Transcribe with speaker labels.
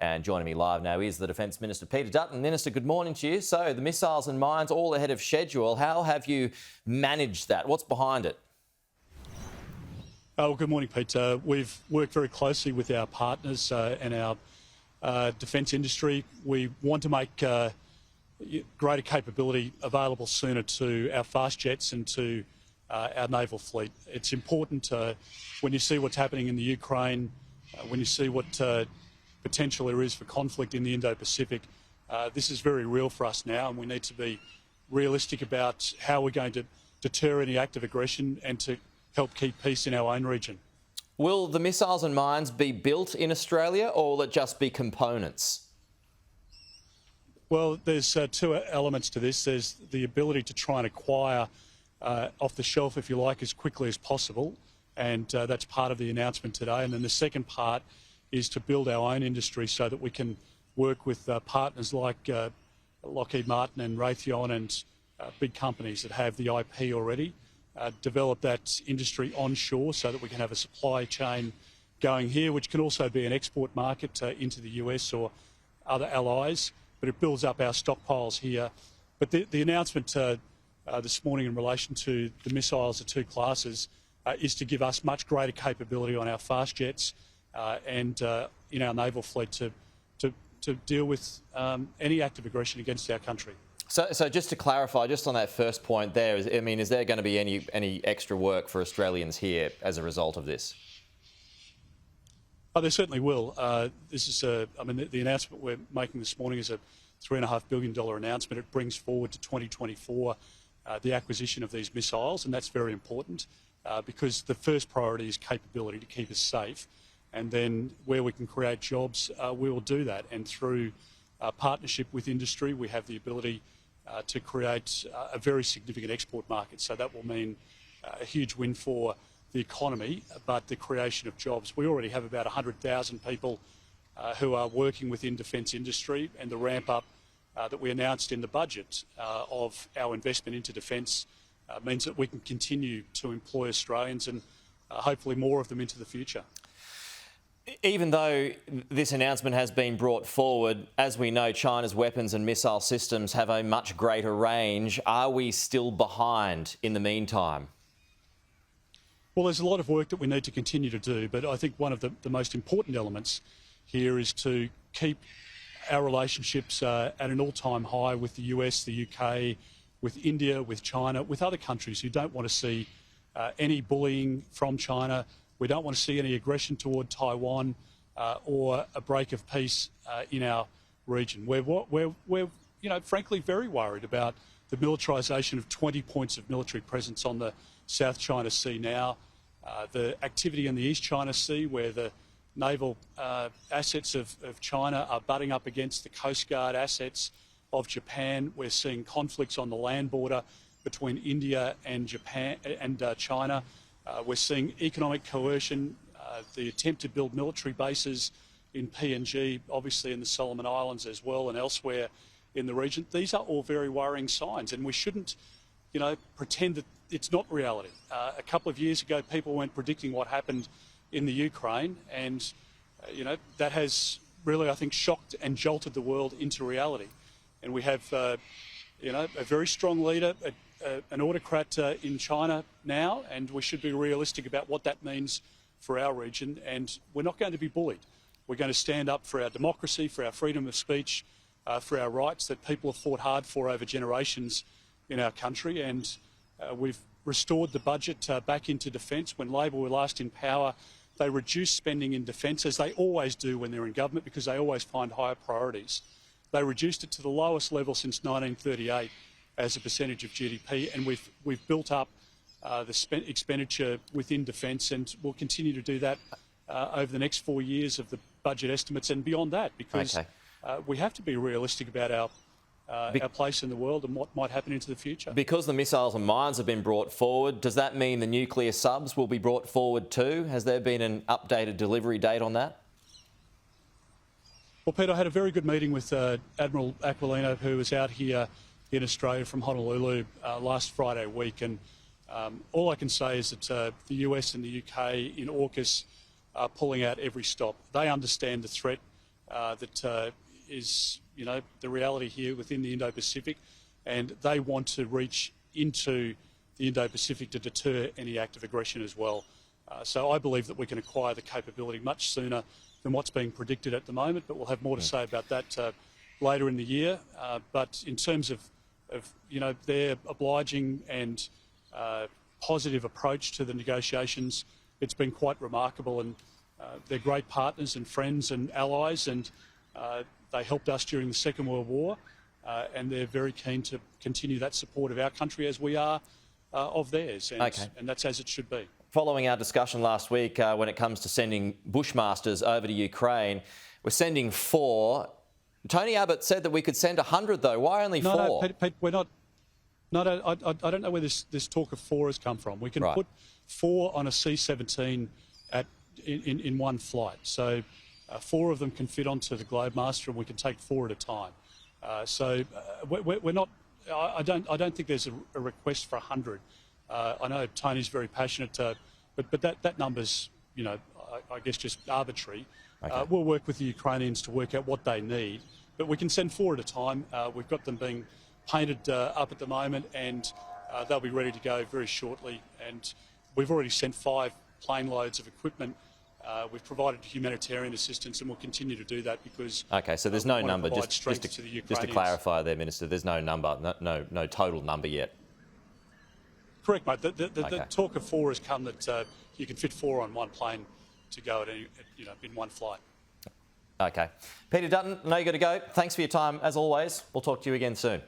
Speaker 1: And joining me live now is the Defence Minister, Peter Dutton. Minister, good morning to you. So the missiles and mines all ahead of schedule. How have you managed that? What's behind it?
Speaker 2: Well, good morning, Peter. We've worked very closely with our partners and our defence industry. We want to make greater capability available sooner to our fast jets and to our naval fleet. It's important when you see what's happening in the Ukraine, when you see what potential there is for conflict in the Indo-Pacific. This is very real for us now, and we need to be realistic about how we're going to deter any act of aggression and to help keep peace in our own region.
Speaker 1: Will the missiles and mines be built in Australia, or will it just be components?
Speaker 2: Well, there's two elements to this. There's the ability to try and acquire off the shelf, if you like, as quickly as possible, and that's part of the announcement today. And then the second part is to build our own industry so that we can work with partners like Lockheed Martin and Raytheon and big companies that have the IP already, develop that industry onshore so that we can have a supply chain going here, which can also be an export market into the US or other allies, but it builds up our stockpiles here. But the announcement this morning in relation to the missiles of two classes is to give us much greater capability on our fast jets and in our naval fleet to deal with any act of aggression against our country.
Speaker 1: So just to clarify, just on that first point there, is there going to be any extra work for Australians here as a result of this?
Speaker 2: Oh, there certainly will. This is the announcement we're making this morning is a $3.5 billion announcement. It brings forward to 2024 the acquisition of these missiles, and that's very important because the first priority is capability to keep us safe. And then where we can create jobs, we will do that. And through partnership with industry, we have the ability to create a very significant export market. So that will mean a huge win for the economy, but the creation of jobs. We already have about 100,000 people who are working within defence industry, and the ramp up that we announced in the budget of our investment into defence means that we can continue to employ Australians and hopefully more of them into the future.
Speaker 1: Even though this announcement has been brought forward, as we know, China's weapons and missile systems have a much greater range. Are we still behind in the meantime?
Speaker 2: Well, there's a lot of work that we need to continue to do, but I think one of the most important elements here is to keep our relationships at an all-time high with the US, the UK, with India, with China, with other countries who don't want to see any bullying from China. We don't want to see any aggression toward Taiwan or a break of peace in our region. We're frankly very worried about the militarisation of 20 points of military presence on the South China Sea now, the activity in the East China Sea where the naval assets of China are butting up against the Coast Guard assets of Japan. We're seeing conflicts on the land border between India and Japan and China. We're seeing economic coercion, the attempt to build military bases in PNG, obviously in the Solomon Islands as well and elsewhere in the region. These are all very worrying signs, and we shouldn't, pretend that it's not reality. A couple of years ago, people weren't predicting what happened in the Ukraine, and that has really, I think, shocked and jolted the world into reality. And we have, a very strong leader, an autocrat in China now, and we should be realistic about what that means for our region. And we're not going to be bullied. We're going to stand up for our democracy, for our freedom of speech, for our rights that people have fought hard for over generations in our country. And we've restored the budget back into defence. When Labor were last in power, they reduced spending in defence, as they always do when they're in government, because they always find higher priorities. They reduced it to the lowest level since 1938 as a percentage of GDP, and we've built up the expenditure within defence, and we'll continue to do that over the next 4 years of the budget estimates and beyond that, because we have to be realistic about our place in the world and what might happen into the future.
Speaker 1: Because the missiles and mines have been brought forward, does that mean the nuclear subs will be brought forward too? Has there been an updated delivery date on that?
Speaker 2: Well, Peter, I had a very good meeting with Admiral Aquilino, who was out here in Australia from Honolulu last Friday week, and all I can say is that the US and the UK in AUKUS are pulling out every stop. They understand the threat that is, the reality here within the Indo-Pacific, and they want to reach into the Indo-Pacific to deter any act of aggression as well. So I believe that we can acquire the capability much sooner than what's being predicted at the moment, but we'll have more to say about that later in the year. But in terms of their obliging and positive approach to the negotiations, it's been quite remarkable, and they're great partners and friends and allies, and they helped us during the Second World War, and they're very keen to continue that support of our country as we are of theirs, and that's as it should be.
Speaker 1: Following our discussion last week, when it comes to sending Bushmasters over to Ukraine, we're sending 4. Tony Abbott said that we could send 100, though. Why only 4?
Speaker 2: No, Pete, we're not. No, I don't know where this talk of 4 has come from. We can put 4 on a C-17 in one flight. So 4 of them can fit onto the Globemaster, and we can take 4 at a time. We're not. I don't think there's a request for 100. I know Tony's very passionate, but that number's, I guess just arbitrary. Okay. We'll work with the Ukrainians to work out what they need, but we can send 4 at a time. We've got them being painted up at the moment, and they'll be ready to go very shortly. And we've already sent 5 plane loads of equipment. We've provided humanitarian assistance, and we'll continue to do that because...
Speaker 1: Okay, so there's no number, just to clarify there, Minister, there's no number, no total number yet.
Speaker 2: Correct, mate. The talk of 4 has come that you can fit 4 on one plane to go in one flight.
Speaker 1: Okay. Peter Dutton, I know you've got to go. Thanks for your time, as always. We'll talk to you again soon.